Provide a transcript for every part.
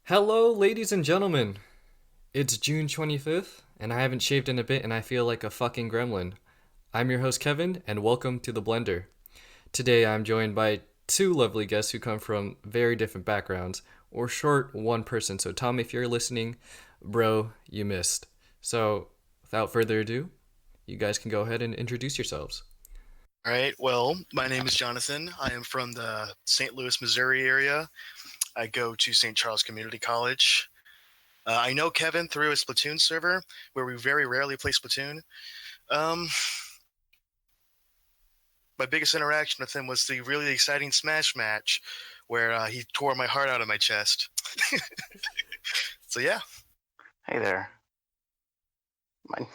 Hello, ladies and gentlemen. It's June 25th, and I haven't shaved in a bit, and I feel like a fucking gremlin. I'm your host, Kevin, and welcome to The Blender. Today, I'm joined by two lovely guests who come from very different backgrounds, or short, one person. So, Tom, if you're listening, bro, you missed. So, without further ado, you guys can go ahead and introduce yourselves. All right. Well, my name is Jonathan. I am from the St. Louis, Missouri area. I go to St. Charles Community College. I know Kevin through a Splatoon server where we very rarely play Splatoon. Um, my biggest interaction with him was the really exciting Smash match where he tore my heart out of my chest. So, yeah. Hey there. My,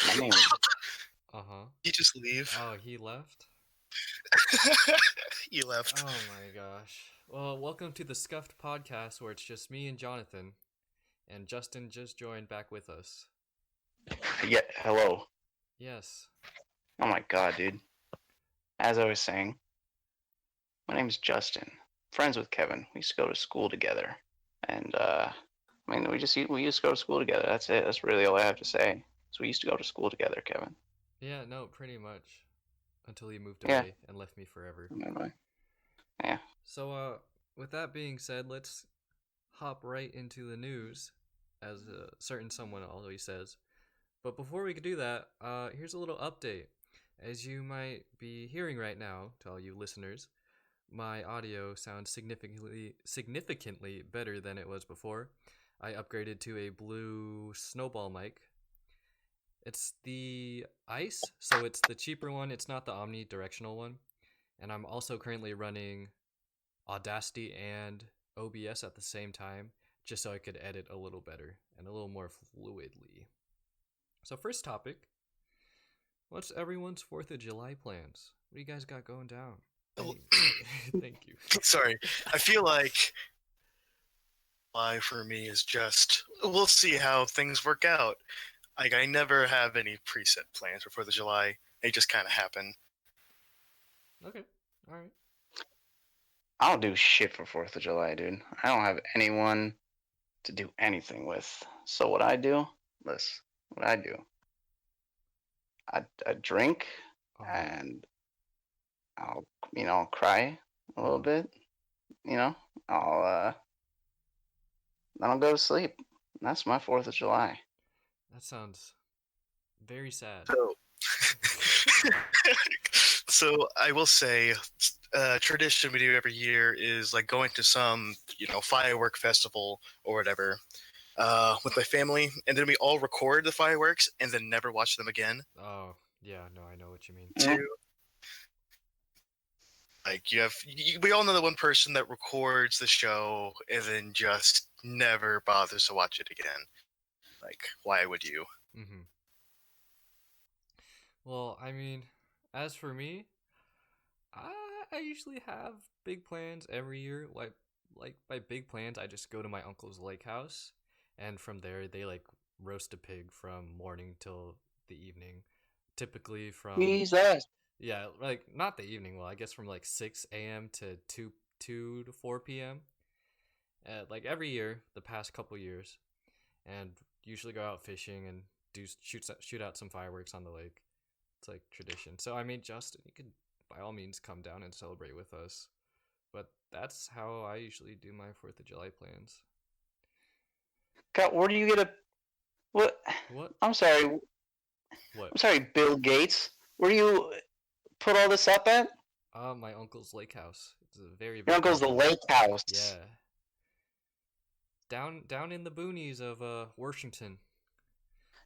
my name is Uh-huh. He just leave. Oh, he left? He left. Oh my gosh. Well, welcome to the SCUFFED podcast where it's just me and Jonathan, and Justin just joined back with us. hello. Yes. Oh my god, dude. As I was saying, my name is Justin. Friends with Kevin. We used to go to school together. And we used to go to school together. That's it. That's really all I have to say. So we used to go to school together, Kevin. Yeah, no, pretty much. Until he moved Yeah. away and left me forever. Yeah. So, with that being said, let's hop right into the news, as a certain someone always says. But before we could do that, here's a little update. As you might be hearing right now, to all you listeners, my audio sounds significantly better than it was before. I upgraded to a blue snowball mic. It's the Ice, so it's the cheaper one. It's not the omnidirectional one. And I'm also currently running Audacity and OBS at the same time, just so I could edit a little better and a little more fluidly. So first topic, what's everyone's 4th of July plans? What do you guys got going down? Thank you. Sorry. I feel like July for me is just, we'll see how things work out. Like, I never have any preset plans for 4th of July. They just kind of happen. Okay, all right. I don't do shit for 4th of July, dude. I don't have anyone to do anything with. So what I do, I drink and I'll cry a little bit. I'll then I'll go to sleep. And that's my 4th of July. That sounds very sad. So I will say, tradition we do every year is like going to some, firework festival or whatever, with my family, and then we all record the fireworks and then never watch them again. Oh, yeah, no, I know what you mean. Two, like we all know the one person that records the show and then just never bothers to watch it again. Like, why would you? Mm-hmm. Well, I mean, as for me, I usually have big plans every year. Like by big plans, I just go to my uncle's lake house, and from there they like roast a pig from morning till the evening. Typically from Jesus. yeah, like not the evening. Well, I guess from like 6 a.m. to 2 to 4 p.m. Like every year, the past couple years, and usually go out fishing and shoot out some fireworks on the lake. It's like tradition. So I mean, Justin, you could by all means come down and celebrate with us. But that's how I usually do my 4th of July plans. God, where do you get a what? What? I'm sorry. What? I'm sorry, Bill Gates. Where do you put all this up at? My uncle's lake house. It's a very big Your uncle's the lake house. Yeah. Down in the boonies of Washington.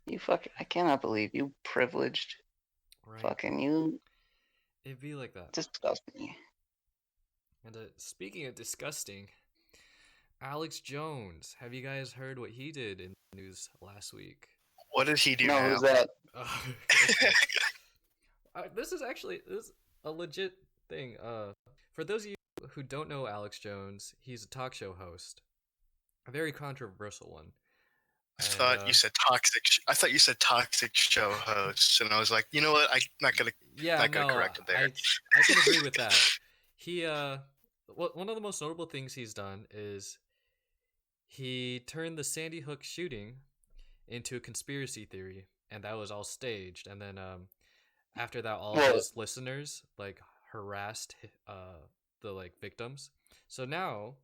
I cannot believe you privileged. Right. Fucking you. It'd be like that. Disgust me. And speaking of disgusting, Alex Jones. Have you guys heard what he did in the news last week? What did he do No, now? who's that? This is a legit thing. For those of you who don't know Alex Jones, he's a talk show host. A very controversial one. I thought you said toxic show host, and I was like, you know what? I'm not gonna correct it there. I can agree with that. He one of the most notable things he's done is he turned the Sandy Hook shooting into a conspiracy theory, and that was all staged. And then after that, all of Well, his listeners like harassed the like victims. So now,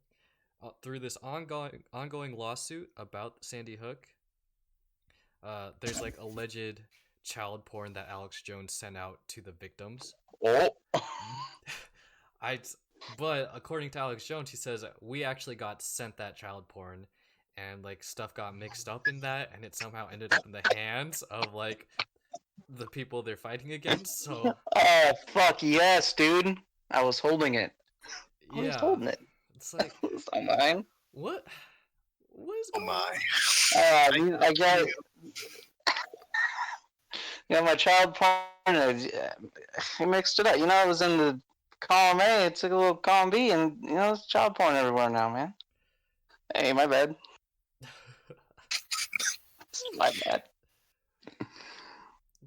through this ongoing lawsuit about Sandy Hook, there's like alleged child porn that Alex Jones sent out to the victims. oh, I, but according to Alex Jones, he says we actually got sent that child porn, and like stuff got mixed up in that, and it somehow ended up in the hands of like the people they're fighting against. So oh, fuck yes, dude. I was holding it. I was yeah, holding it. it's like It's not mine. what is Oh going on? my. I got my child porn. He mixed it up. It was in the column A. It took a little column B, and it's child porn everywhere now, man. Hey, my bad. It's my bad.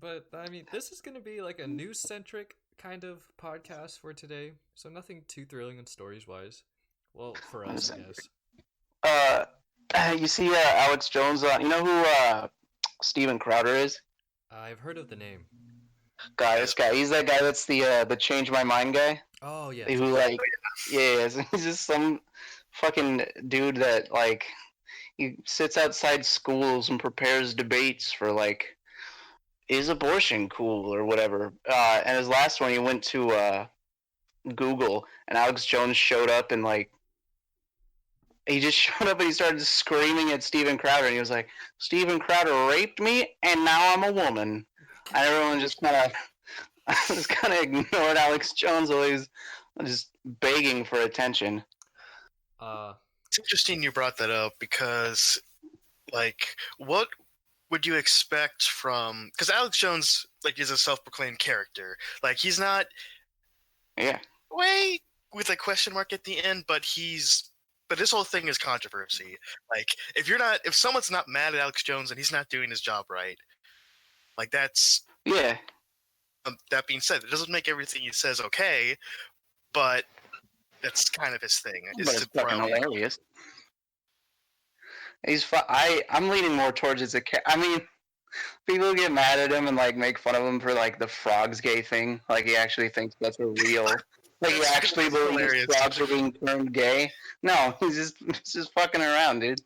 But I mean, this is gonna be like a news-centric kind of podcast for today, so nothing too thrilling and stories-wise. Well, for us, I guess. You see Alex Jones on. You know who Steven Crowder is? I've heard of the name. This guy. He's that guy that's the change my mind guy. Oh yeah. Who like, yeah, he's just some fucking dude that like he sits outside schools and prepares debates for like, is abortion cool or whatever. And his last one, he went to Google, and Alex Jones showed up and like. He just showed up and he started screaming at Steven Crowder, and he was like, "Steven Crowder raped me, and now I'm a woman." And everyone just kind of ignored Alex Jones while he was just begging for attention. It's interesting you brought that up because, like, what would you expect from? Because Alex Jones, like, is a self-proclaimed character. Like, he's not. Yeah. Way with a question mark at the end, but he's. But this whole thing is controversy. Like, if someone's not mad at Alex Jones and he's not doing his job right, like that's. Yeah. That being said, it doesn't make everything he says okay, but that's kind of his thing. But it's fucking hilarious. I'm leaning more towards I mean, people get mad at him and like make fun of him for like the frogs gay thing. Like he actually thinks that's a real. Like he actually believes frogs are being turned gay. No, he's just fucking around, dude.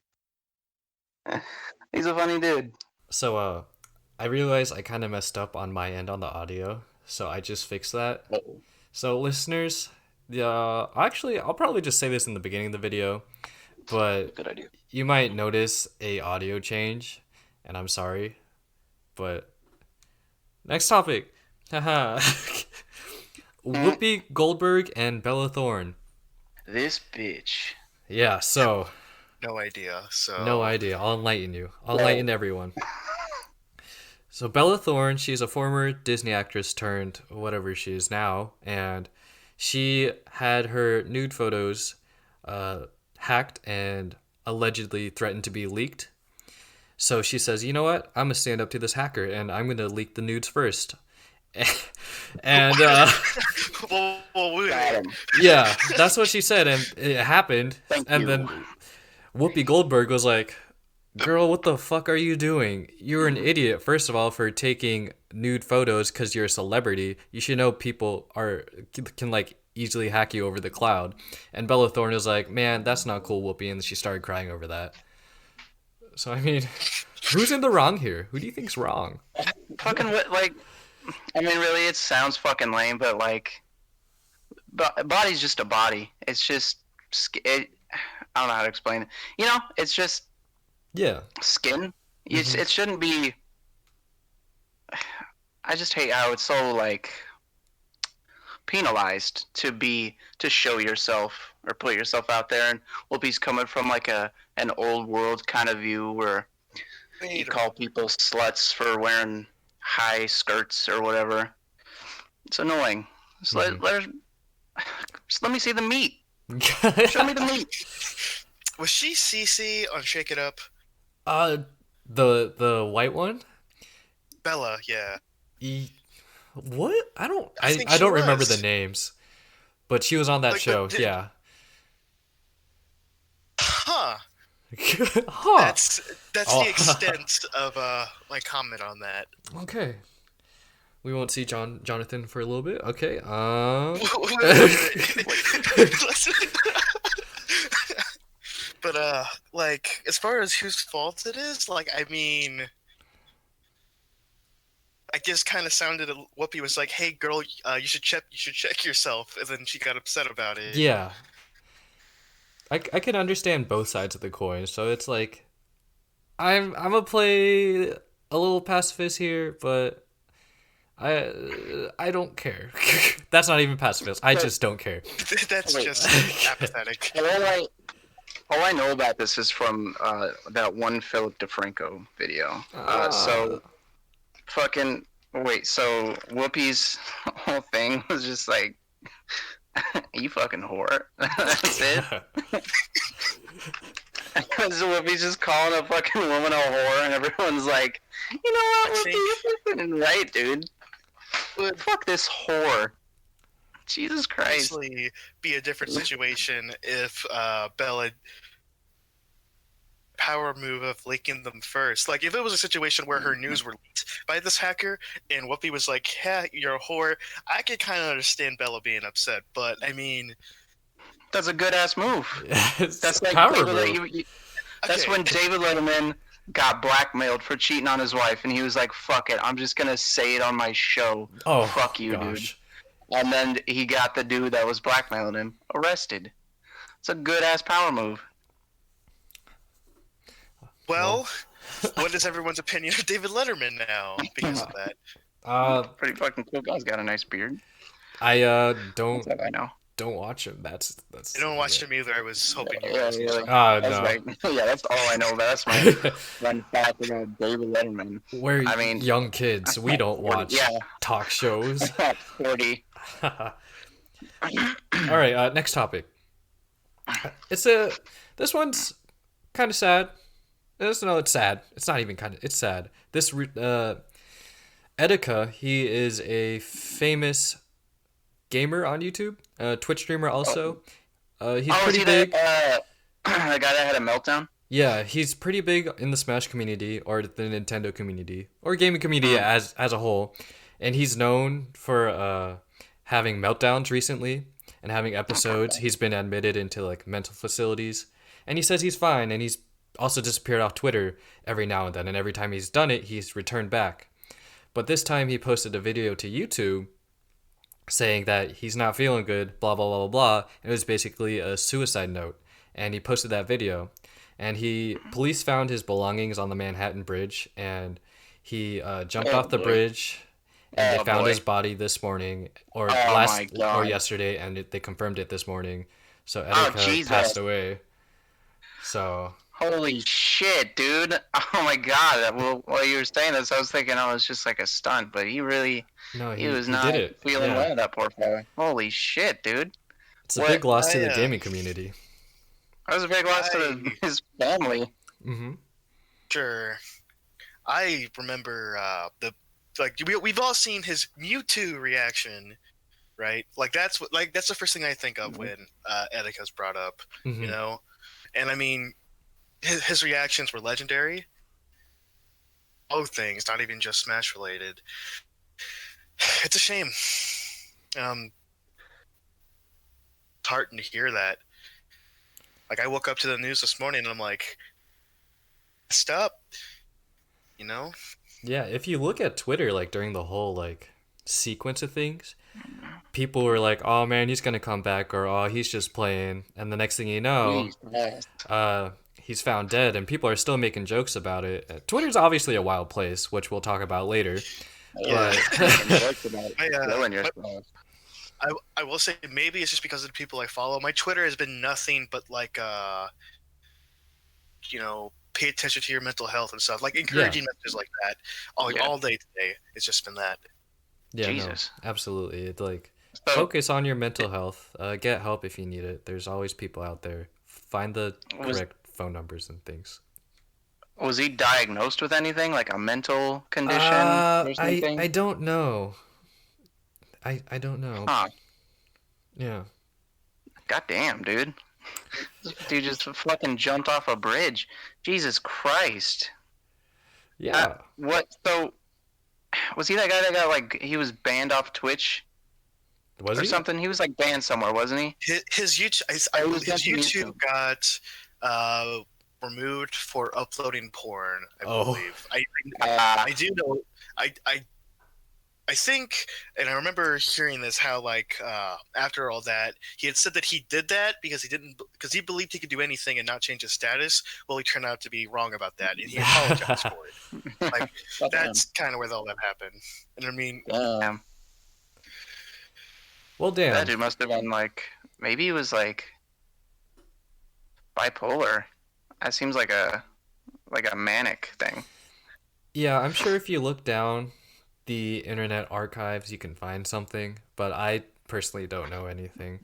He's a funny dude. So I realized I kind of messed up on my end on the audio, so I just fixed that. Uh-oh. So listeners, actually I'll probably just say this in the beginning of the video, but good idea. You might notice a audio change, and I'm sorry, but next topic. Haha. Whoopi Goldberg and Bella Thorne. This bitch. Yeah, so no idea. No idea. I'll enlighten you. I'll enlighten everyone. So Bella Thorne, she's a former Disney actress turned whatever she is now, and she had her nude photos hacked and allegedly threatened to be leaked. So she says, you know what? I'm going to stand up to this hacker, and I'm going to leak the nudes first. And yeah, that's what she said, and it happened. Then Whoopi Goldberg was like, girl, what the fuck are you doing? You're an idiot, first of all, for taking nude photos because you're a celebrity. You should know people can like easily hack you over the cloud. And Bella Thorne was like, man, that's not cool, Whoopi, and she started crying over that. So I mean, who's in the wrong here? Who do you think's wrong? Fucking what? Like, I mean, really, it sounds fucking lame, but like, body's just a body. It's just I don't know how to explain it. It's just skin. It shouldn't be. I just hate how it's so like penalized to show yourself or put yourself out there. And Whoopi's coming from like an old world kind of view where you call people sluts for wearing high skirts or whatever. It's annoying. Just let me see the meat. Show me the meat. Was she Cece on Shake It Up? The white one? Bella, yeah. What? I don't remember the names. But she was on that show, yeah. huh. Huh. That's Oh. the extent of my comment on that. Okay. We won't see Jonathan for a little bit. Okay. But like as far as whose fault it is, like I mean, I guess kind of sounded. Whoopi was like, "Hey, girl, you should check yourself," and then she got upset about it. Yeah. I can understand both sides of the coin. So it's like I'm gonna play a little pacifist here, but I don't care. That's not even pacifist. I just don't care. That's Wait. just apathetic. All I know about this is from that one Philip DeFranco video. So fucking wait. So Whoopi's whole thing was just like, "You fucking whore." That's it. Because Whoopi's just calling a fucking woman a whore, and everyone's like, "You know what, Whoopi, you're fucking right, dude. Fuck this whore." Jesus Christ. Honestly, be a different situation if Bella power move of leaking them first. Like if it was a situation where her news were leaked by this hacker and Whoopi was like, "Yeah, you're a whore," I could kind of understand Bella being upset. But I mean, That's a good ass move. That's like power David, move. that's okay. when David Letterman got blackmailed for cheating on his wife, and he was like, "Fuck it, I'm just gonna say it on my show. Oh, Fuck you, gosh. dude." And then he got the dude that was blackmailing him arrested. It's a good ass power move. Well, what is everyone's opinion of David Letterman now because of that? Pretty fucking cool guy's got a nice beard. I That's all I know. don't watch him. That's I don't watch him either. I was hoping you Yeah, guys. yeah. Ah, That's no. right. Yeah, that's all I know. That's my fun fact about David Letterman. We're I mean, young kids. We don't watch yeah. talk shows. 40. All right, next topic. This one's kind of sad. It's sad. It's not even kind of. It's sad. This Etika, he is a famous gamer on YouTube, Twitch streamer also. He's pretty big. The guy that had a meltdown? Yeah, he's pretty big in the Smash community or the Nintendo community or gaming community as a whole, and he's known for having meltdowns recently and having episodes. He's been admitted into like mental facilities, and he says he's fine, and he's also disappeared off Twitter every now and then, and every time he's done it, he's returned back. But this time he posted a video to YouTube saying that he's not feeling good, blah, blah, blah, blah, blah. It was basically a suicide note. And he posted that video. And police found his belongings on the Manhattan Bridge, and he jumped off the bridge, and they found his body this morning, or yesterday, and they confirmed it this morning. So Etika passed away. So... Holy shit, dude. Oh my god. Well, while you were saying this, I was thinking, oh, it's just like a stunt, but he was not feeling well, that poor fella. Holy shit, dude. It's a big loss to the gaming community. That was a big loss to his family. Mm-hmm. Sure. I remember we've all seen his Mewtwo reaction, right? Like that's the first thing I think of when Etika's brought up, you know? And I mean, his reactions were legendary. Both things, not even just Smash related. It's a shame. It's heartening to hear that. Like I woke up to the news this morning and I'm like, stop. You know? Yeah, if you look at Twitter, like during the whole like sequence of things, people were like, "Oh man, he's gonna come back," or "Oh, he's just playing," and the next thing you know, he's found dead, and people are still making jokes about it. Twitter's obviously a wild place, which we'll talk about later. Yeah. I will say maybe it's just because of the people I follow. My Twitter has been nothing but like pay attention to your mental health and stuff, like encouraging messages like that all day today. It's just been that. Yeah, Jesus. No, absolutely. It's like focus on your mental health. Get help if you need it. There's always people out there. Find the correct phone numbers and things. Was he diagnosed with anything, like a mental condition or something? I don't know. I don't know. Huh. Yeah. God damn, dude. This dude just fucking jumped off a bridge. Jesus Christ. Yeah. What? So, was he that guy that got, like, he was banned off Twitch Was or he? something? He was, like, banned somewhere, wasn't he? His YouTube, I Oh, he believe was his banned from YouTube YouTube. got removed for uploading porn. I Oh. believe. I Ah, I do know. I think, and I remember hearing this, how like after all that, he had said that he did that because he believed he could do anything and not change his status. Well, he turned out to be wrong about that, and he apologized for it. Like that's kind of where all that happened. And I mean, damn. Well, That damn. dude must have been, like, maybe he was, like, bipolar. That seems like a manic thing. Yeah, I'm sure if you look down the internet archives, you can find something, but I personally don't know anything.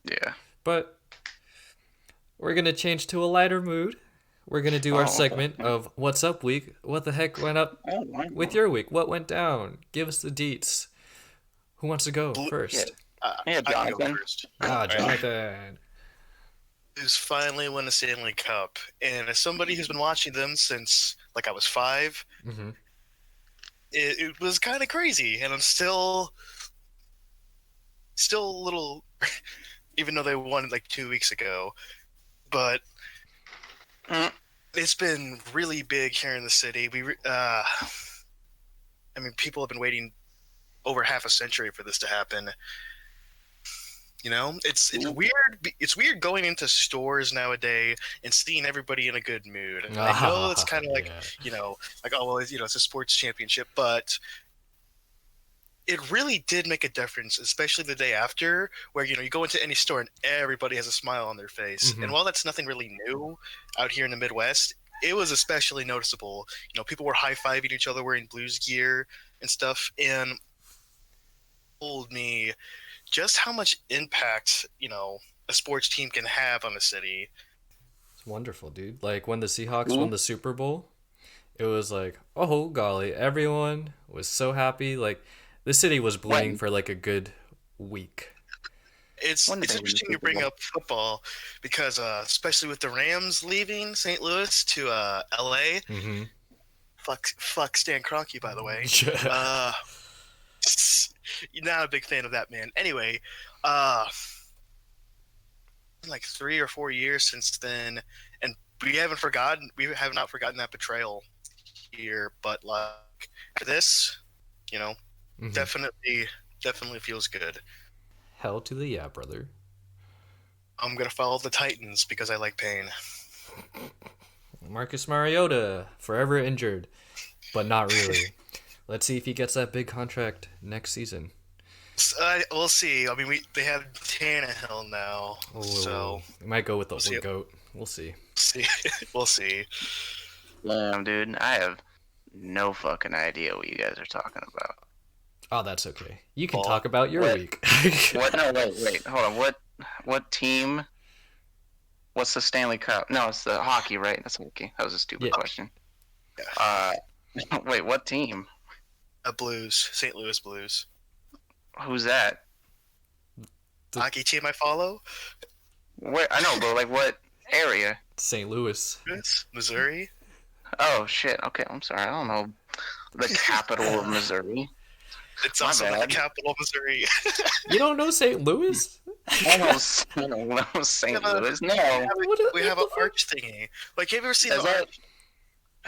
Yeah. But we're going to change to a lighter mood. We're going to do our segment of What's Up Week. What the heck went up with your week? What went down? Give us the deets. Who wants to go first? Yeah, I can go Jonathan. first. Jonathan. Who's finally won a Stanley Cup, and as somebody who's been watching them since like I was 5, Mm-hmm. it was kind of crazy, and I'm still a little, even though they won like 2 weeks ago, but it's been really big here in the city. I mean, people have been waiting over half a century for this to happen. You know, it's weird. It's weird going into stores nowadays and seeing everybody in a good mood. And I know it's kind of like, like, oh well, it's a sports championship, but it really did make a difference, especially the day after, where you go into any store and everybody has a smile on their face. Mhm. And while that's nothing really new out here in the Midwest, it was especially noticeable. People were high-fiving each other wearing Blues gear and stuff, and told me just how much impact a sports team can have on a city. It's wonderful, dude. Like when the Seahawks won the Super Bowl, it was like, oh golly, everyone was so happy. Like the city was bleeding for like a good week. It's interesting you bring up football because especially with the Rams leaving St. Louis to LA. Mm-hmm. Fuck Stan Kroenke, by the way. Not a big fan of that man. Anyway, like 3 or 4 years since then, and we have not forgotten that betrayal here. But like this, Mm-hmm. definitely feels good. Hell to the yeah, brother. I'm gonna follow the Titans because I like pain. Marcus Mariota, forever injured, but not really. Let's see if he gets that big contract next season. We'll see. I mean, they have Tannehill now, so we might go with the GOAT. We'll see. We'll see. Damn, dude, I have no fucking idea what you guys are talking about. Oh, that's okay. You can talk about your week. What? No, wait. Hold on. What team? What's the Stanley Cup? No, it's the hockey, right? That's hockey. That was a stupid question. Yeah. Wait, what team? Blues, St. Louis Blues. Who's that? Hockey team I follow. Where? I know, but like what area? St. Louis, Missouri. Oh shit. Okay, I'm sorry. I don't know the capital of Missouri. It's also the capital of Missouri. You don't know St. Louis? I know St. Louis. No. We have an arch thingy. Like, have you ever seen the arch?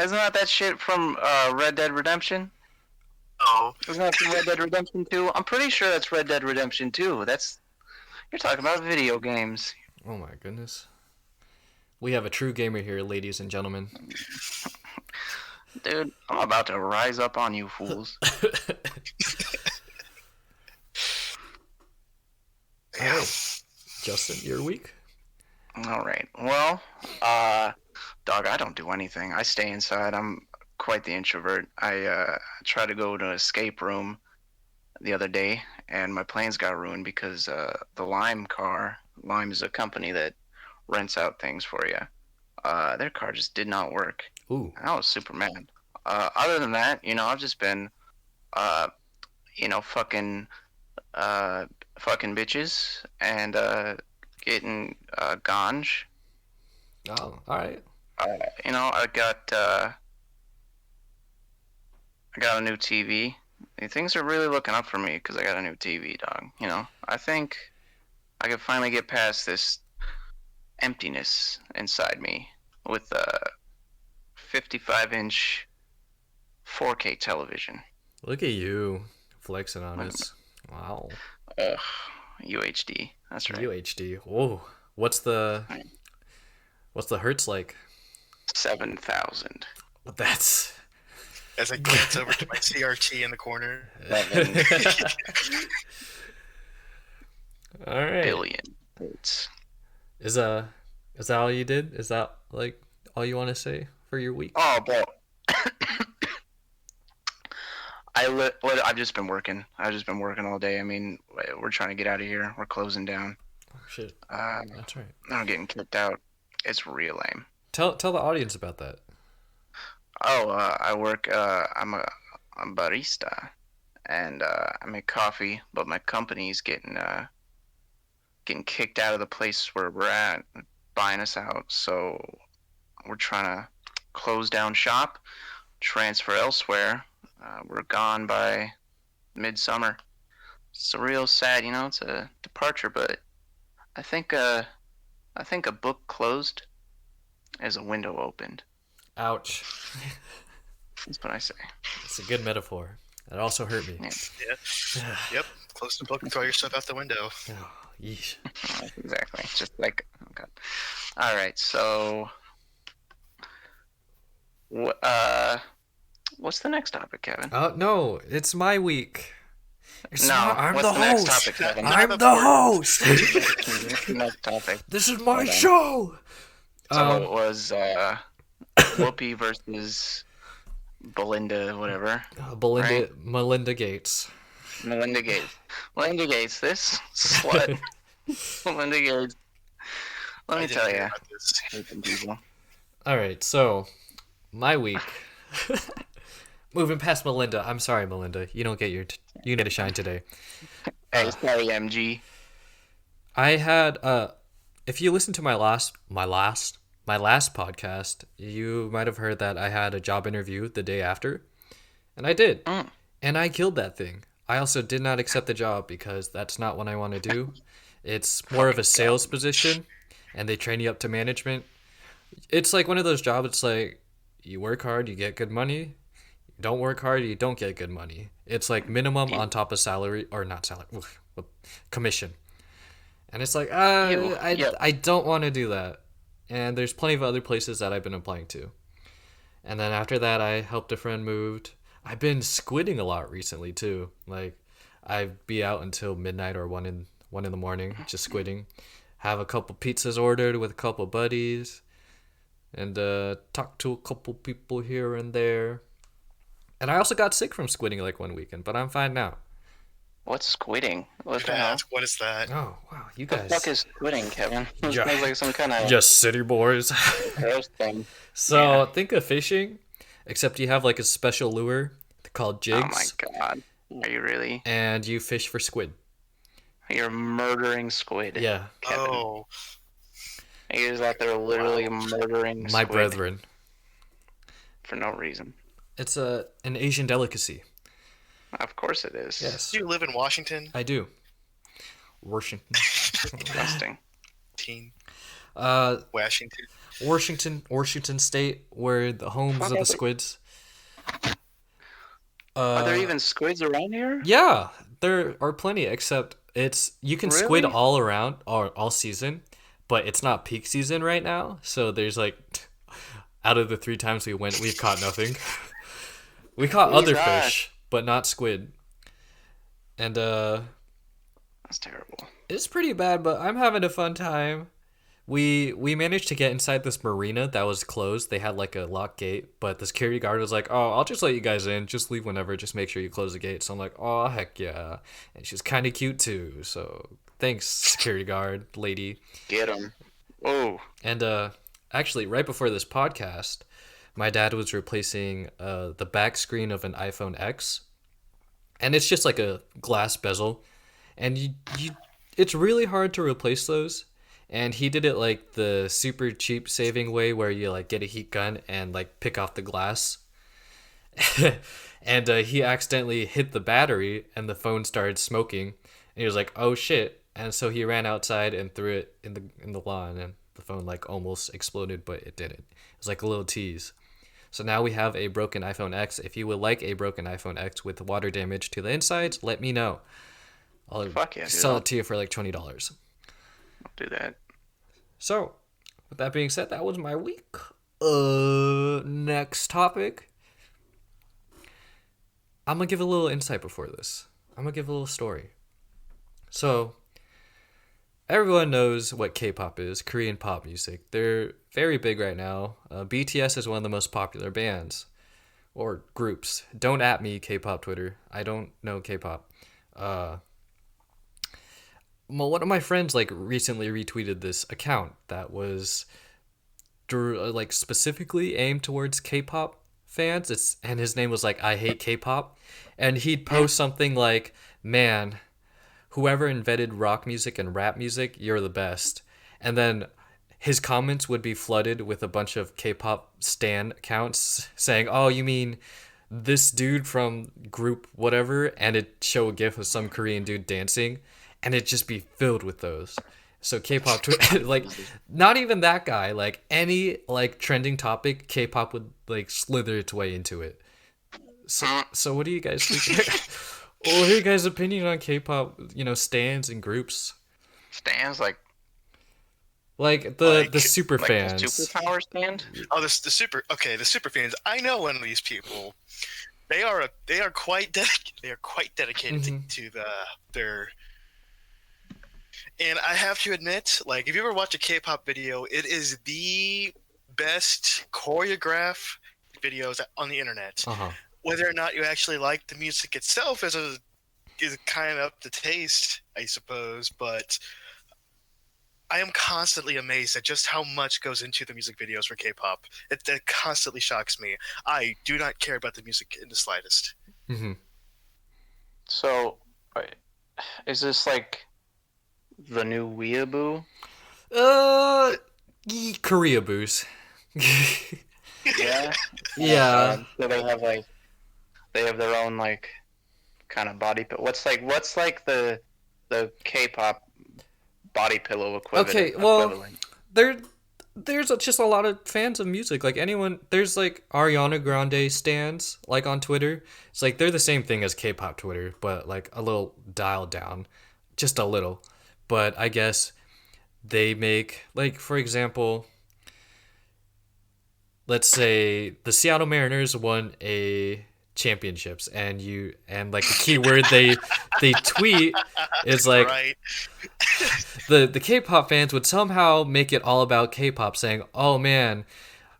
Isn't that shit from Red Dead Redemption? Oh. Isn't that from Red Dead Redemption 2? I'm pretty sure that's Red Dead Redemption 2. You're talking about video games. Oh my goodness. We have a true gamer here, ladies and gentlemen. Dude, I'm about to rise up on you fools. Yeah. Justin, your week? All right. Well, dog, I don't do anything. I stay inside. I'm quite the introvert. I tried to go to an escape room the other day, and my plans got ruined because the Lime is a company that rents out things for you. Their car just did not work. Ooh. I was super mad. Other than that, I've just been, fucking bitches and, getting ganj. Oh, all right. You know, I got a new TV. Things are really looking up for me because I got a new TV, dog. You know, I think I can finally get past this emptiness inside me with a 55-inch 4K television. Look at you flexing on us. Wow. Ugh, UHD. That's right. UHD. Whoa. What's the hertz like? 7,000. That's As I glance over to my CRT in the corner. 11 all right. billion. It's Is that all you did? Is that like all you want to say for your week? oh, bro. I've just been working. I've just been working all day. I mean, we're trying to get out of here. We're closing down. Oh, shit. That's right. I'm getting kicked out. It's real lame. Tell the audience about that. Oh, I work. I'm a barista, and I make coffee. But my company's getting kicked out of the place where we're at, buying us out. So we're trying to close down shop, transfer elsewhere. We're gone by midsummer. It's a real sad, you know. It's a departure, but I think a book closed is a window opened. Ouch. That's what I say. It's a good metaphor. That also hurt me. Yeah. Yep. Close the book and throw your stuff out the window. Oh, yeesh. Exactly. Just like, oh god. All right. So, what's the next topic, Kevin? No, it's my week. I'm what's the the next host. topic, Kevin? I'm the host. Next topic. This is my Hold on. show. So it was Whoopi versus Belinda, whatever. Melinda Gates. Melinda Gates. Melinda Gates, this slut. Melinda Gates. Let me tell you. People. All right, so my week. Moving past Melinda. I'm sorry, Melinda. You don't get you get to shine today. Hey, sorry, MG. I had if you listen to my last podcast, you might have heard that I had a job interview the day after, and I did, and I killed that thing. I also did not accept the job because that's not what I want to do. It's more of a sales position, and they train you up to management. It's like one of those jobs. It's like you work hard, you get good money. You don't work hard, you don't get good money. It's like minimum on top of salary, or not salary, commission. And it's like, I don't want to do that. And there's plenty of other places that I've been applying to. And then after that, I helped a friend moved. I've been squidding a lot recently too. Like, I'd be out until midnight or 1 in the morning, just squidding. Have a couple pizzas ordered with a couple buddies, and talk to a couple people here and there. And I also got sick from squidding like one weekend, but I'm fine now. What's squidding? What the hell? What is that? Oh wow, you What guys. the fuck is squidding, Kevin? It Yeah. sounds like some kind of Just city boys. gross thing. So think of fishing, except you have like a special lure called jigs. Oh my god. Are you really? And you fish for squid. You're murdering squid. Yeah, Kevin. Oh, You're just out there literally murdering my squid brethren. for no reason. It's an Asian delicacy. Of course it is. Yes, do you live in Washington? I do. Washington. Disgusting. Washington. State, where the homes of the squids. Are there even squids around here? Yeah, there are plenty. Except you can squid Really? all around or all season, but it's not peak season right now. So there's like, out of the 3 times we went, we've caught nothing. We caught other fish, but not squid. And That's terrible. it's pretty bad, but I'm having a fun time. We managed to get inside this marina that was closed. They had like a locked gate, but the security guard was like, "Oh, I'll just let you guys in. Just leave whenever. Just make sure you close the gate." So I'm like, "Oh, heck yeah!" And she's kind of cute too. So thanks, security guard lady. Get him. Oh. And actually, right before this podcast, my dad was replacing the back screen of an iPhone X, and it's just like a glass bezel, and you it's really hard to replace those. and he did it like the super cheap saving way where you like get a heat gun and like pick off the glass. And he accidentally hit the battery and the phone started smoking, and he was like, oh shit. And so he ran outside and threw it in the lawn, and the phone like almost exploded, but it didn't. It was like a little tease. So now we have a broken iPhone X. If you would like a broken iPhone X with water damage to the insides, let me know. I'll sell it to you for like $20. I'll do that. So, with that being said, that was my week. Next topic. I'm gonna give a little insight before this. I'm gonna give a little story. So, everyone knows what K-pop is, Korean pop music. They're very big right now. BTS is one of the most popular bands or groups. Don't at me, K-pop Twitter. I don't know K-pop. Well, one of my friends like recently retweeted this account that was like specifically aimed towards K-pop fans. And his name was like I hate K-pop, and he'd post something like, "Man, whoever invented rock music and rap music, you're the best." And then his comments would be flooded with a bunch of K-pop stan accounts saying, "Oh, you mean this dude from group whatever," and it'd show a gif of some Korean dude dancing, and it'd just be filled with those. So K-pop, like, not even that guy, like any like trending topic, K-pop would like slither its way into it. So what do you guys think? What are you guys' opinion on K-pop? Stans and groups. Stans like the super like fans. The superpower stand. Oh, the super fans. I know one of these people. They are quite dedicated to their. And I have to admit, like, if you ever watch a K-pop video, it is the best choreographed videos on the internet. Uh-huh. Whether or not you actually like the music itself is kind of up to taste, I suppose. But I am constantly amazed at just how much goes into the music videos for K-pop. That constantly shocks me. I do not care about the music in the slightest. Mm-hmm. So, is this like the new weeaboo? Korea boos. Yeah. Yeah. So they have their own like kind of body. What's like the K-pop body pillow equivalent? Okay, well, there's just a lot of fans of music. Like anyone, there's like Ariana Grande stans like on Twitter. It's like they're the same thing as K-pop Twitter, but like a little dialed down, just a little. But I guess they make, like, for example, let's say the Seattle Mariners won a championships, and like the keyword they tweet is like right. the K-pop fans would somehow make it all about K-pop, saying, "Oh man,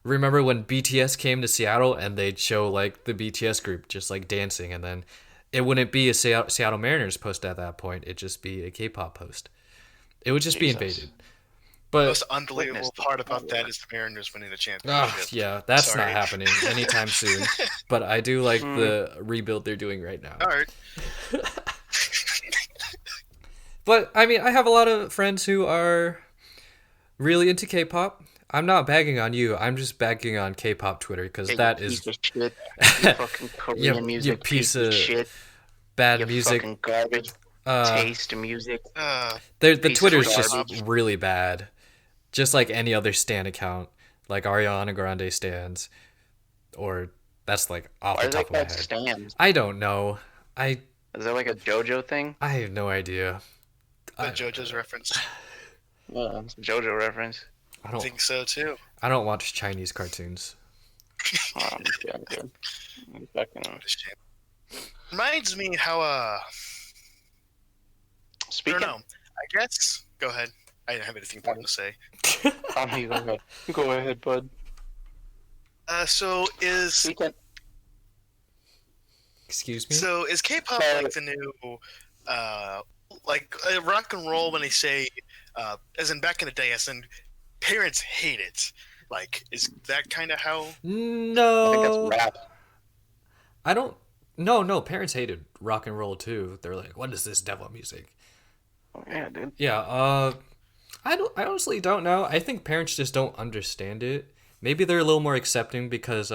remember when BTS came to Seattle?" And they'd show like the BTS group just like dancing, and then it wouldn't be a Seattle Mariners post at that point. It'd just be a K-pop post. It would just be invaded. But the most unbelievable part about that is the Mariners winning the championship. Yeah, that's not happening anytime soon. But I do like the rebuild they're doing right now. All right. But I mean, I have a lot of friends who are really into K-pop. I'm not bagging on you. I'm just bagging on K-pop Twitter because that is piece of shit. You fucking Korean music, you piece of shit. bad You music. fucking garbage. Taste music. The Twitter's just really bad. Just like any other stan account, like Ariana Grande stans, or that's like off the top of my head. Stans? I don't know. Is that like a JoJo thing? I have no idea. The JoJo's reference. Yeah, it's a JoJo reference. I think so too. I don't watch Chinese cartoons. Reminds me how Speaking. I don't know. I guess. Go ahead. I didn't have anything important to say. You go ahead. Go ahead, bud. So is. Speaking. Excuse me. So is K-pop like the new, like rock and roll when they say, as in back in the day, as in parents hate it. Like, is that kind of how? No. I think that's rap. I don't. No. Parents hated rock and roll too. They're like, "What is this devil music?" Oh, yeah, dude. Yeah. I honestly don't know. I think parents just don't understand it. Maybe they're a little more accepting because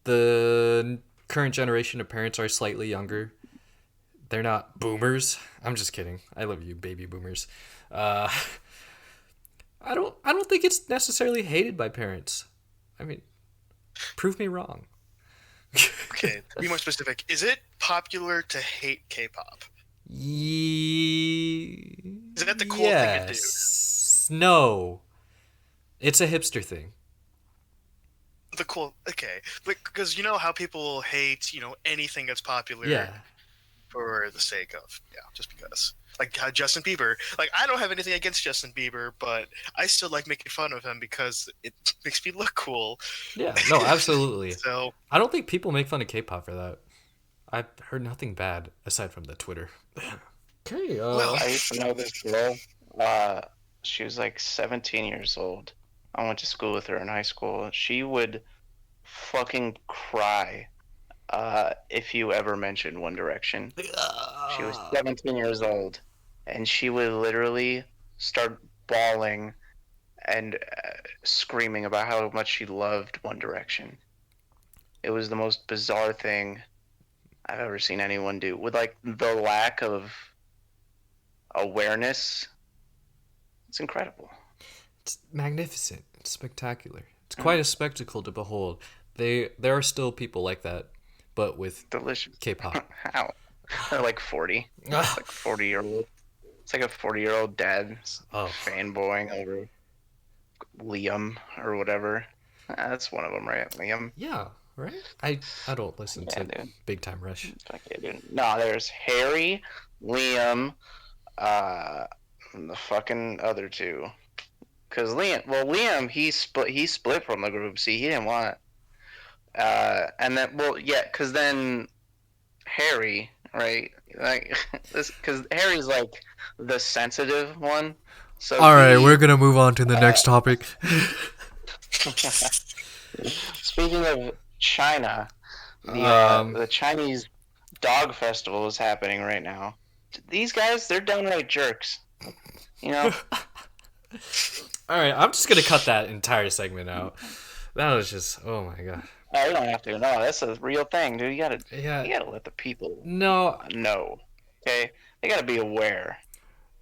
the current generation of parents are slightly younger. They're not boomers. I'm just kidding. I love you, baby boomers. Uh, I don't think it's necessarily hated by parents. I mean, prove me wrong. Okay, to be more specific, is it popular to hate K-pop? Is that the cool thing to do? Yes. No. It's a hipster thing. Okay, because you know how people hate anything that's popular Yeah. for the sake of just because. Like Justin Bieber. Like I don't have anything against Justin Bieber, but I still like making fun of him because it makes me look cool. Yeah. No, absolutely. So I don't think people make fun of K-pop for that. I've heard nothing bad aside from the Twitter. Okay. Well, I used to know this girl. She was like 17 years old. I went to school with her in high school. She would fucking cry if you ever mentioned One Direction. She was 17 years old, and she would literally start bawling and screaming about how much she loved One Direction. It was the most bizarre thing I've ever seen anyone do. With like the lack of awareness, it's incredible. It's magnificent. It's spectacular. It's quite a spectacle to behold. There are still people like that, but with Delicious. K-pop. How? They're like 40. It's like 40-year-old. It's like a 40-year-old dad fanboying over Liam or whatever. That's one of them, right? Liam. Yeah, right? I don't listen to dude. Big Time Rush. Okay, dude. No, there's Harry, Liam, and the fucking other two. Cause Liam, he split from the group. See, he didn't want it. And then, cause then Harry, right? Like this, cause Harry's like the sensitive one. So All right, we're gonna move on to the next topic. Speaking of China, the Chinese Dog Festival is happening right now. These guys, they're downright jerks. You know. All right, I'm just gonna cut that entire segment out. That was just, oh my god. No, you don't have to. No, that's a real thing, dude. You gotta let the people No. know. Okay, they gotta be aware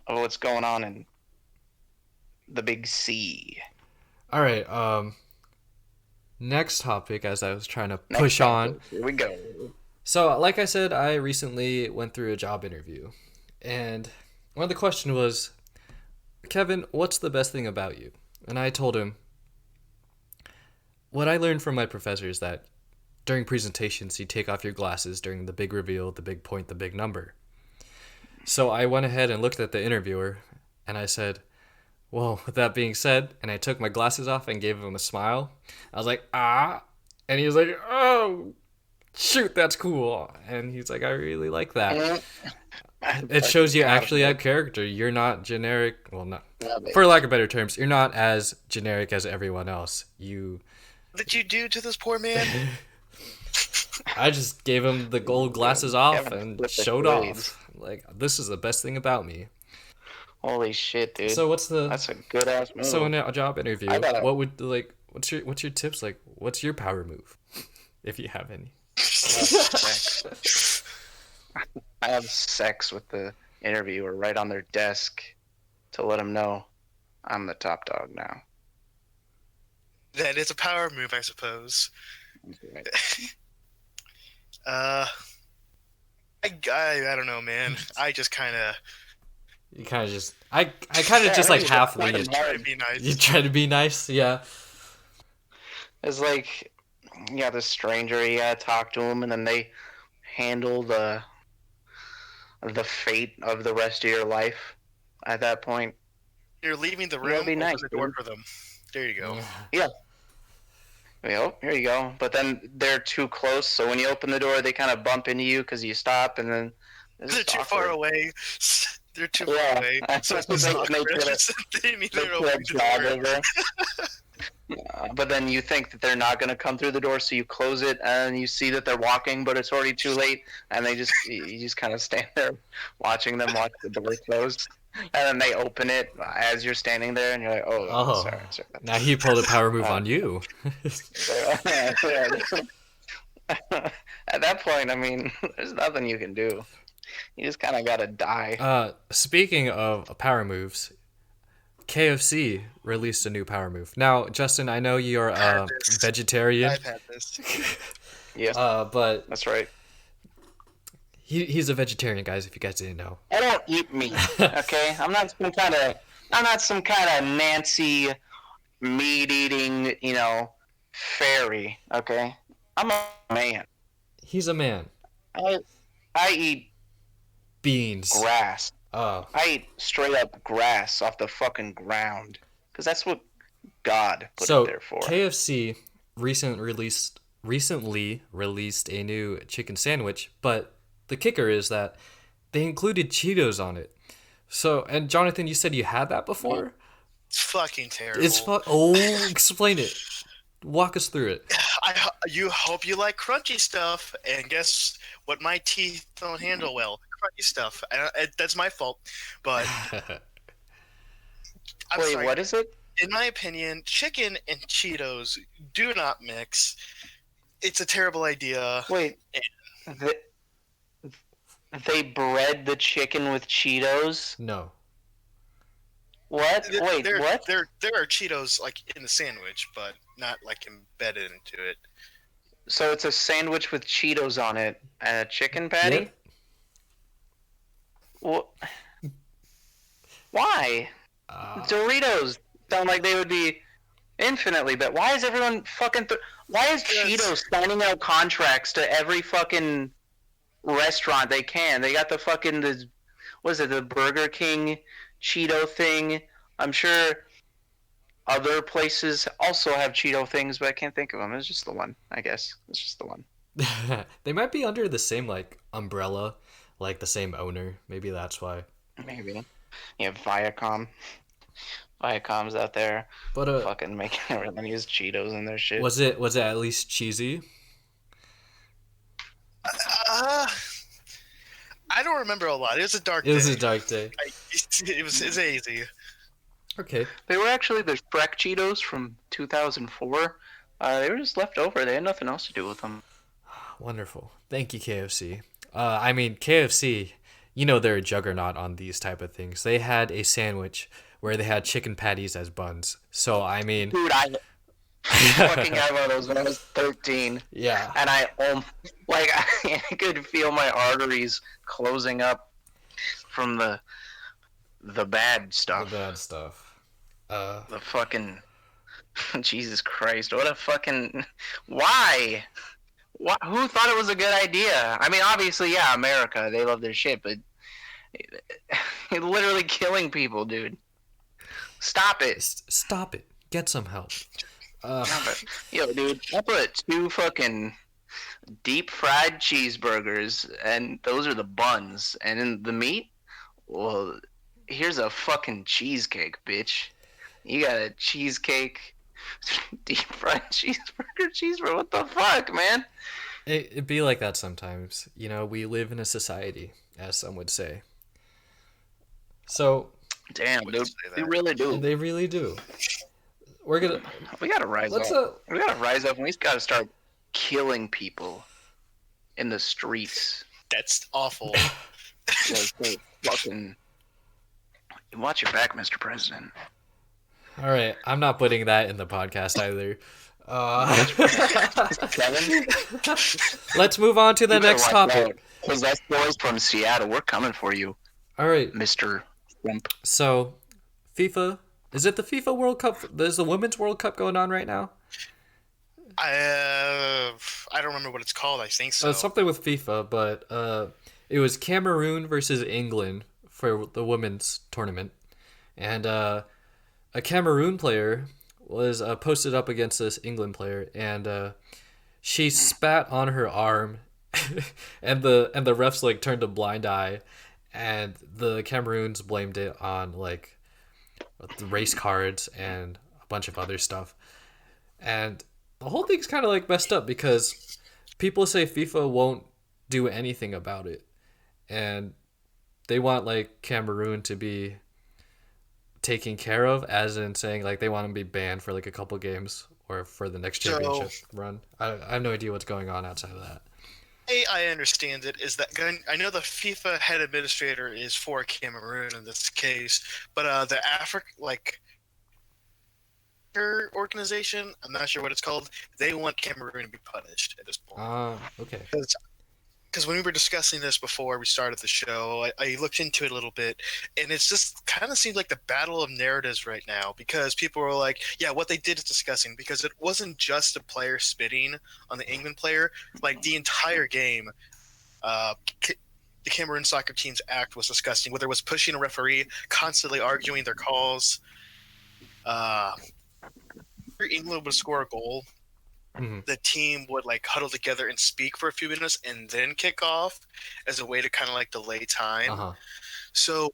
of what's going on in the big C. All right. Next topic, as I was trying to push on. Here we go. So, like I said, I recently went through a job interview, and one of the questions was, Kevin, what's the best thing about you? And I told him, what I learned from my professor is that during presentations, you take off your glasses during the big reveal, the big point, the big number. So I went ahead and looked at the interviewer, and I said, well, with that being said, and I took my glasses off and gave him a smile. I was like, ah. And he was like, oh, shoot, that's cool. And he's like, I really like that. It shows you actually have character. You're not generic. Well, not for lack of better terms. You're not as generic as everyone else. What did you do to this poor man? I just gave him the gold glasses off and showed off. Like, this is the best thing about me. Holy shit, dude! So that's a good ass move. So in a job interview, what would what's your tips? Like, what's your power move, if you have any? I have sex with the interviewer right on their desk to let them know I'm the top dog now. That is a power move, I suppose. Right. I don't know, man. I just kind of. You kind of just I kind of just like half lean. Try to be nice. You try to be nice, yeah. It's like you got this stranger, you gotta talk to him, and then they handle the fate of the rest of your life. At that point, you're leaving the room. Be nice, open the door for them. There you go. Yeah. Well, here you go. But then they're too close, so when you open the door, they kind of bump into you because you stop, and then they're too far away. They're too far away. So they need their own door. But then you think that they're not going to come through the door, so you close it, and you see that they're walking, but it's already too late, and you just kind of stand there watching them watch the door close. then they open it as you're standing there, and you're like, "Oh, Oh, sorry." now he pulled a power move on you. At that point, I mean, there's nothing you can do. You just kind of gotta die. Speaking of power moves, KFC released a new power move. Now, Justin, I know you're Had a this. vegetarian, I've had this. Yeah, but that's right. he's a vegetarian, guys. If you guys didn't know. I don't eat meat. Okay, I'm not some kind of Nancy meat eating, fairy. Okay, I'm a man. He's a man. I I eat Beans. grass. Oh, I eat straight up grass off the fucking ground because that's what God put so it there for. KFC recently released a new chicken sandwich, but the kicker is that they included Cheetos on it. So, and Jonathan, you said you had that before? It's fucking terrible. Explain it. Walk us through it. You hope you like crunchy stuff, and guess what? My teeth don't handle well. Crunchy stuff. That's my fault. But I'm Wait, sorry. what is it? In my opinion, chicken and Cheetos do not mix. It's a terrible idea. Wait, they bred the chicken with Cheetos? No. What? Wait, there, what? There are Cheetos like in the sandwich, but not like embedded into it. So it's a sandwich with Cheetos on it and a chicken patty? Yep. Well, why? Doritos sound like they would be infinitely better. Why is everyone fucking... why is Cheetos signing out contracts to every fucking restaurant they can? They got the fucking... what is it? The Burger King Cheeto thing. I'm sure other places also have Cheeto things, but I can't think of them. It's just the one, I guess. It's just the one. They might be under the same like umbrella, like the same owner. Maybe that's why. Maybe. Yeah, Viacom. Viacom's out there But fucking making everyone use Cheetos in their shit. was it at least cheesy? I don't remember a lot. It was a dark day. It was a dark day. It was easy. Okay. They were actually the Shrek Cheetos from 2004. They were just left over. They had nothing else to do with them. Wonderful. Thank you, KFC. I mean, KFC, you know they're a juggernaut on these type of things. They had a sandwich where they had chicken patties as buns. So, I mean... Dude, I fucking had one of those when I was 13. Yeah. And I could feel my arteries closing up from the bad stuff. The bad stuff. The fucking... Jesus Christ, what a fucking... Why? Who thought it was a good idea? I mean, obviously, yeah, America, they love their shit, but you're literally killing people, dude. Stop it. Stop it. Get some help. Yo, dude, I put 2 fucking deep fried cheeseburgers, and those are the buns. And then the meat? Well, here's a fucking cheesecake, bitch. You got a cheesecake, deep fried cheeseburger. What the fuck, man? It'd be like that sometimes. You know, we live in a society, as some would say. So... Damn, dude, they really do. They really do. We gotta rise up. We gotta rise up, and we gotta start killing people in the streets. That's awful. Fucking watch your back, Mr. President. All right, I'm not putting that in the podcast either. Let's move on to the next topic. Because that's boys from Seattle. We're coming for you. All right, Mr. Trump. So, FIFA. Is it the FIFA World Cup? There's the Women's World Cup going on right now. I don't remember what it's called. I think so. Something with FIFA, but it was Cameroon versus England for the women's tournament, and a Cameroon player was posted up against this England player, and she spat on her arm, and the refs like turned a blind eye, and the Cameroons blamed it on like the race cards and a bunch of other stuff, and the whole thing's kind of like messed up because people say FIFA won't do anything about it, and they want like Cameroon to be taken care of, as in saying like they want to be banned for like a couple games or for the next championship run? I have no idea what's going on outside of that. I understand it is that I know the FIFA head administrator is for Cameroon in this case, but the organization, I'm not sure what it's called, they want Cameroon to be punished at this point. Okay. Because when we were discussing this before we started the show, I looked into it a little bit, and it's just kind of seems like the battle of narratives right now, because people were like, yeah, what they did is disgusting, because it wasn't just a player spitting on the England player. Like, the entire game, the Cameroon soccer team's act was disgusting, whether it was pushing a referee, constantly arguing their calls. England would score a goal, the team would like huddle together and speak for a few minutes and then kick off as a way to kind of like delay time. So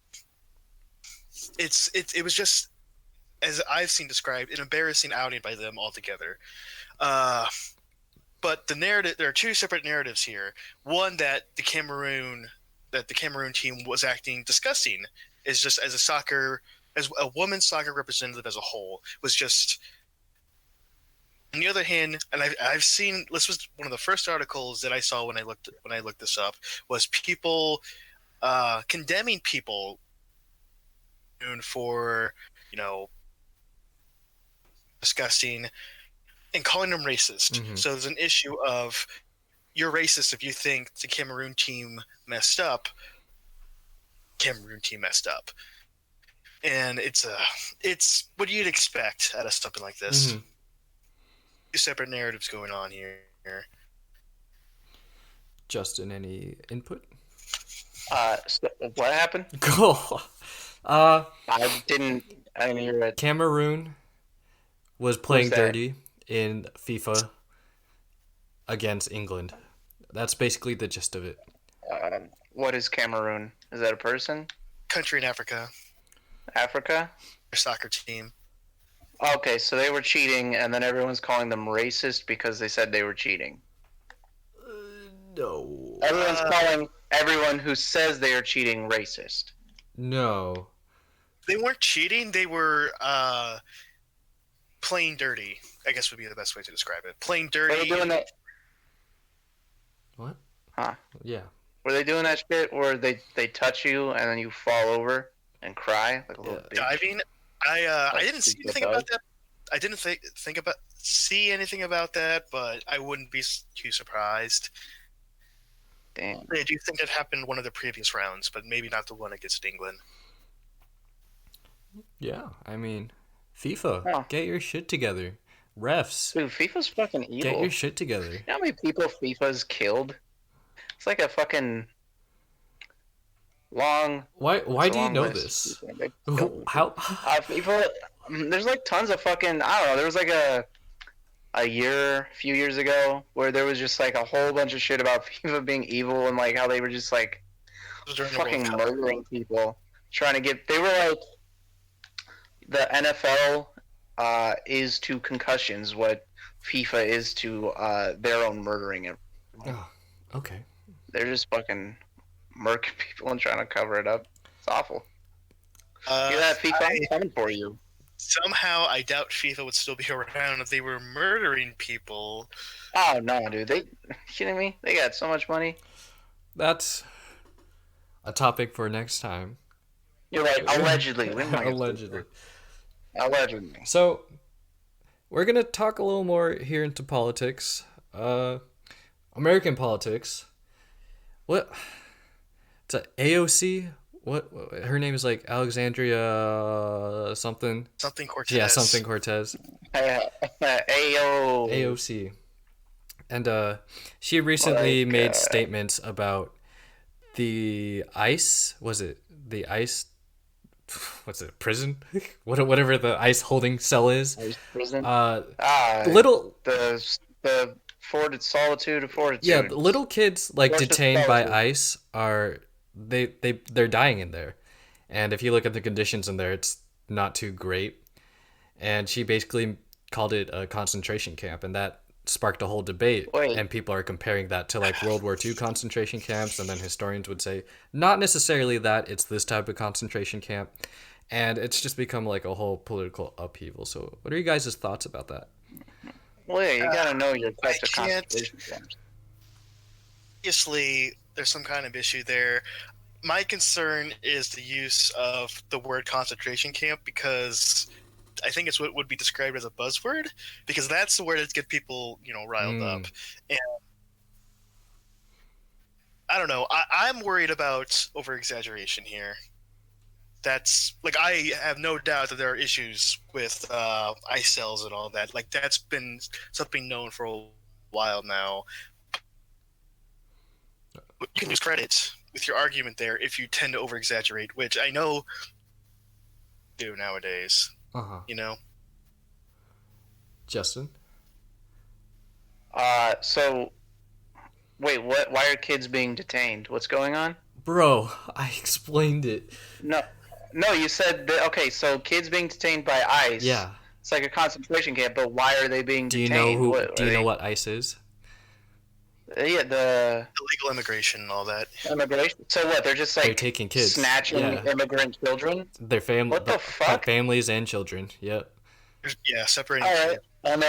it was just, as I've seen described, an embarrassing outing by them altogether. But the narrative, there are two separate narratives here. One, that the Cameroon team was acting disgusting, is just as a women's soccer representative as a whole, was just. On the other hand, and I've seen, this was one of the first articles that I saw when I looked this up, was people condemning people for, disgusting and calling them racist. So there's an issue of, you're racist if you think the Cameroon team messed up. And it's what you'd expect out of something like this. Two separate narratives going on here. Justin, any input? So what happened? Cool. I didn't hear it. Cameroon was playing dirty in FIFA against England. That's basically the gist of it. What is Cameroon? Is that a person? Country in Africa. Africa? Their soccer team. Okay, so they were cheating, and then everyone's calling them racist because they said they were cheating. No. Everyone's calling everyone who says they are cheating racist. No. They weren't cheating. They were playing dirty, I guess would be the best way to describe it. Playing dirty. Were they doing that? What? Huh? Yeah. Were they doing that shit where they touch you and then you fall over and cry like a little bitch? Diving? I didn't see anything about that. I didn't see anything about that, but I wouldn't be too surprised. Damn. I do think that happened in one of the previous rounds, but maybe not the one against England. Yeah, I mean, FIFA, get your shit together. Refs. Dude, FIFA's fucking evil. Get your shit together. You know how many people FIFA's killed? It's like a fucking long. Why do you know this? How? FIFA, there's like tons of fucking. I don't know. There was like a few years ago, where there was just like a whole bunch of shit about FIFA being evil and like how they were just like fucking murdering people, trying to get. They were like, the NFL is to concussions what FIFA is to their own murdering. Oh, okay. They're just fucking murking people and trying to cover it up. It's awful. Hear that, FIFA? I'm coming for you. Somehow, I doubt FIFA would still be around if they were murdering people. Oh no, dude! They kidding me? They got so much money. That's a topic for next time. You're right. Allegedly. Allegedly. So, we're gonna talk a little more here into politics. American politics. What? It's a AOC. What? Her name is like Alexandria something. Something Cortez. Yeah, something Cortez. AOC. And she recently made statements about the ICE. Was it the ICE? What's it? Prison? Whatever the ICE holding cell is. ICE prison. Little the solitude of fortitude. Yeah, little kids like detained by ICE are they're dying in there, and if you look at the conditions in there, it's not too great. And she basically called it a concentration camp, and that sparked a whole debate. And people are comparing that to like World War II concentration camps, and then historians would say not necessarily that, it's this type of concentration camp. and it's just become like a whole political upheaval. So, what are you guys' thoughts about that? Well, yeah, you gotta know your I types of can't. concentration camps. Obviously, there's some kind of issue there. My concern is the use of the word concentration camp because I think it's what would be described as a buzzword because that's the word that gets people, riled up. And I don't know. I'm worried about over exaggeration here. That's like I have no doubt that there are issues with ice cells and all that. Like that's been something known for a while now. You can lose credit with your argument there if you tend to over exaggerate, which I know do nowadays. Uh-huh. Justin? So wait, what? Why are kids being detained? What's going on? Bro, I explained it. No, you said that. Okay, so kids being detained by ICE. Yeah. It's like a concentration camp, but why are they being Do you detained? know who? Do you know what ICE is? Yeah, the Illegal immigration and all that. immigration. So what? They're just like They're taking kids. snatching Yeah. immigrant children. Their family. What the fuck? Families and children. Yep. Yeah, separating. All right, and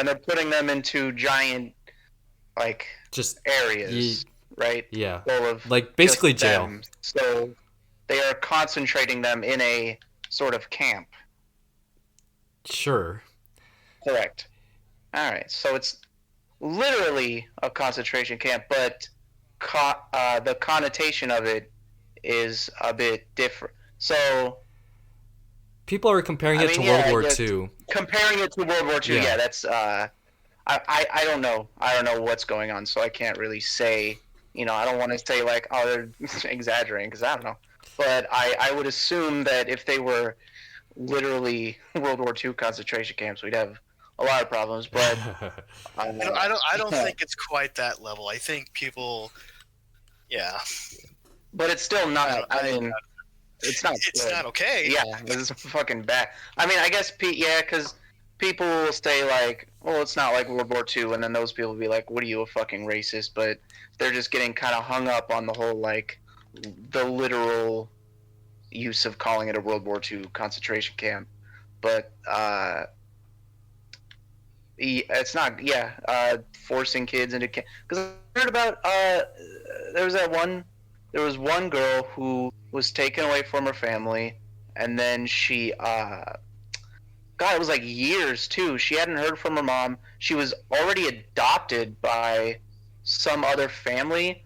they're putting them into giant like Just areas, right? yeah. Full of Like basically just jail. them. So they are concentrating them in a sort of camp. Sure. Correct. All right, so it's literally a concentration camp, but the connotation of it is a bit different. So People are comparing it to World War II. comparing it to World War II, Yeah. that's I don't know. I don't know what's going on, so I can't really say. I don't want to say like, oh, they're exaggerating because I don't know. But I would assume that if they were literally World War II concentration camps, we'd have a lot of problems. But I don't think it's quite that level. I think people, yeah. But it's still not. I mean, it's not. It's good. not okay. Yeah, this is fucking bad. I mean, I guess because people will say like, "Well, it's not like World War II," and then those people will be like, "What are you, a fucking racist?" But they're just getting kind of hung up on the whole like the literal use of calling it a World War II concentration camp. But it's not. Yeah, forcing kids into camp. Because I heard about there was one girl who was taken away from her family, and then she God, it was like years too. She hadn't heard from her mom. She was already adopted by some other family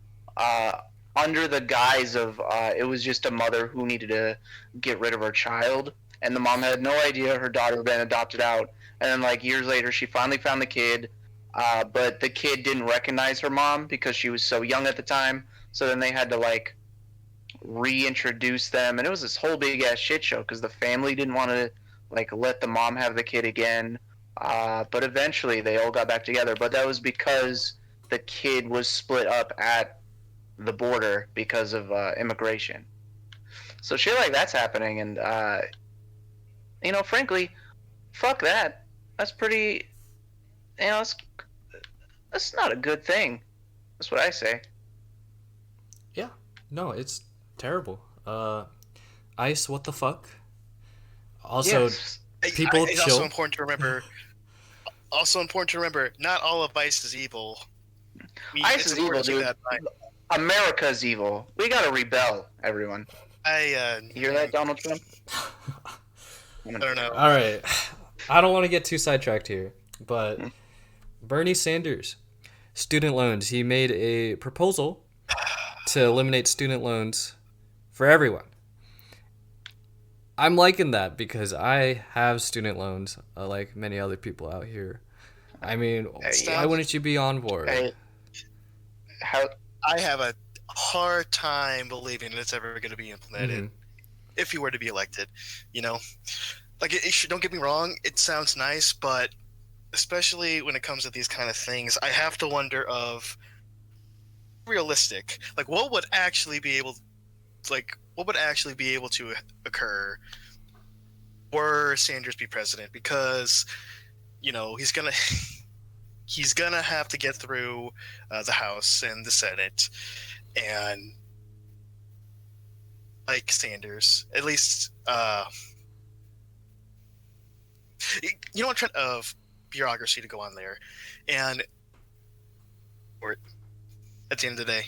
under the guise of it was just a mother who needed to get rid of her child, and the mom had no idea her daughter had been adopted out. And then like years later, she finally found the kid, but the kid didn't recognize her mom because she was so young at the time. So then they had to like reintroduce them, and it was this whole big ass shit show because the family didn't want to like let the mom have the kid again. But eventually they all got back together. But that was because the kid was split up at the border because of immigration. So shit like that's happening, and frankly, fuck that. That's pretty. That's not a good thing. That's what I say. Yeah. No, it's terrible. ICE, what the fuck? Also, Yes. people It's chill. also important to remember. Not all of ICE is evil. I mean, ICE it's is important evil, to keep dude. that in mind. America's evil. We gotta rebel, everyone. I You hear that, Donald Trump? I don't know. All right. I don't want to get too sidetracked here, but Bernie Sanders, student loans. He made a proposal to eliminate student loans for everyone. I'm liking that because I have student loans, like many other people out here. I mean, why wouldn't you be on board? I have a hard time believing that it's ever going to be implemented if you were to be elected. Like don't get me wrong, it sounds nice, but especially when it comes to these kind of things, I have to wonder of realistic. Like what would actually be able to occur were Sanders be president? Because he's gonna have to get through the House and the Senate, and like Sanders. At least, you don't want of bureaucracy to go on there, and or at the end of the day,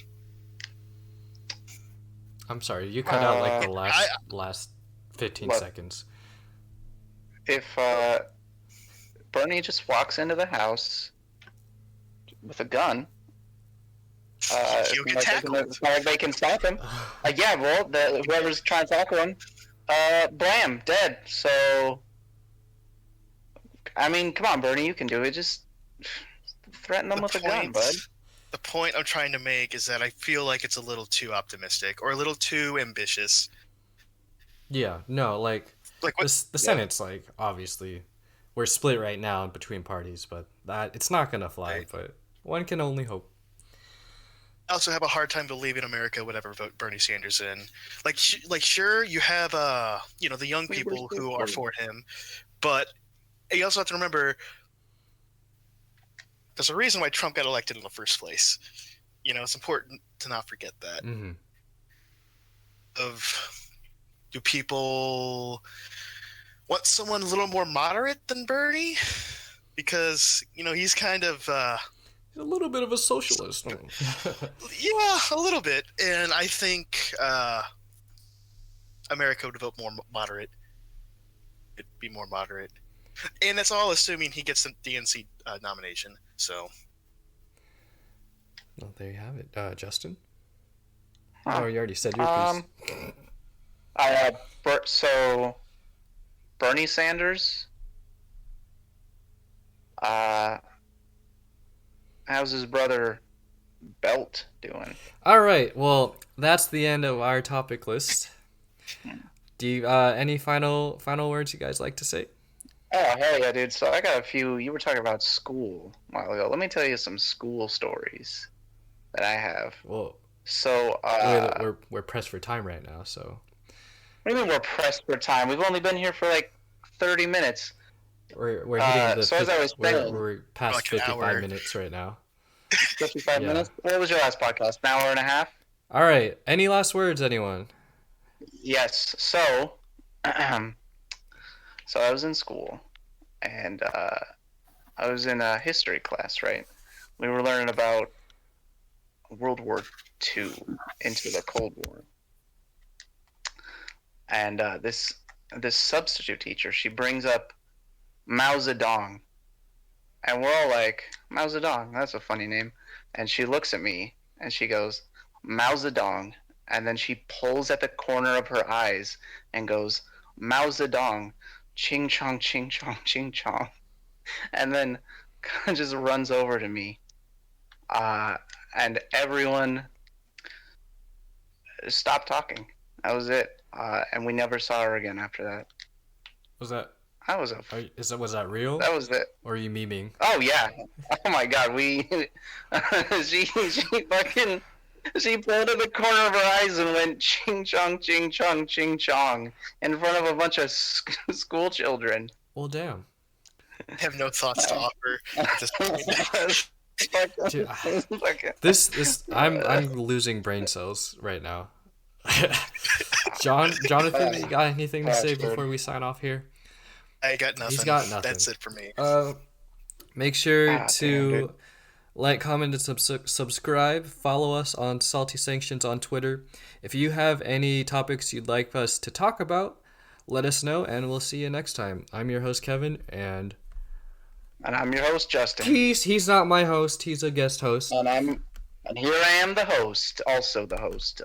I'm sorry, you cut out like the I, last 15 Look. seconds. If Bernie just walks into the house with a gun, he'll get tackled. it's not like they can stop him. Yeah, well, whoever's trying to tackle him, blam, dead. So, I mean, come on, Bernie, you can do it. Just threaten them with a gun, bud. The point I'm trying to make is that I feel like it's a little too optimistic or a little too ambitious. Yeah, no, like Like what? the Senate's like obviously we're split right now between parties, but that it's not gonna fly. Right. But one can only hope. I also have a hard time believing America would ever vote Bernie Sanders in. Like sure, you have the young people who are for him, but you also have to remember there's a reason why Trump got elected in the first place. It's important to not forget that. Mm-hmm. Do people want someone a little more moderate than Bernie? Because he's kind of He's a little bit of a socialist. yeah, a little bit, and I think America would vote more moderate. It'd be more moderate, and that's all assuming he gets the DNC nomination. So, Well, there you have it, Justin. Huh. Oh, you already said your piece. So Bernie Sanders, how's his brother Belt doing? All right, well, that's the end of our topic list. Do you any final words you guys like to say? Oh, hell yeah, dude. So I got a few. You were talking about school a while ago. Let me tell you some school stories that I have. Well, So, we're pressed for time right now, so. what do you mean we're pressed for time? We've only been here for like 30 minutes. We're hitting the so as I was saying, we're past like an 55 hour. minutes right now. 55 Yeah. minutes? What was your last podcast? An hour and a half? All right, any last words, anyone? Yes. So, so I was in school, and I was in a history class, right? We were learning about World War II into the Cold War, and this substitute teacher, she brings up Mao Zedong, and we're all like, Mao Zedong, that's a funny name. And she looks at me and she goes, Mao Zedong, and then she pulls at the corner of her eyes and goes, Mao Zedong, ching chong, ching chong, ching chong, and then just runs over to me, and everyone stopped talking. That was it, and we never saw her again after that. Was that was that real? That was it. Or are you memeing? Oh yeah. Oh my god, she fucking she pulled at the corner of her eyes and went ching chong ching chong ching chong in front of a bunch of school children. Well, damn. I have no thoughts to offer at this point. Dude, this I'm losing brain cells right now. Jonathan, you got anything to say before we sign off here? I got nothing. He's got nothing. That's it for me. Make sure Damn, to dude. like, comment, and subscribe. Follow us on Salty Sanctions on Twitter. If you have any topics you'd like us to talk about, let us know, and we'll see you next time. I'm your host, Kevin, and I'm your host, Justin. he's not my host. He's a guest host. And here I am, the host, also the host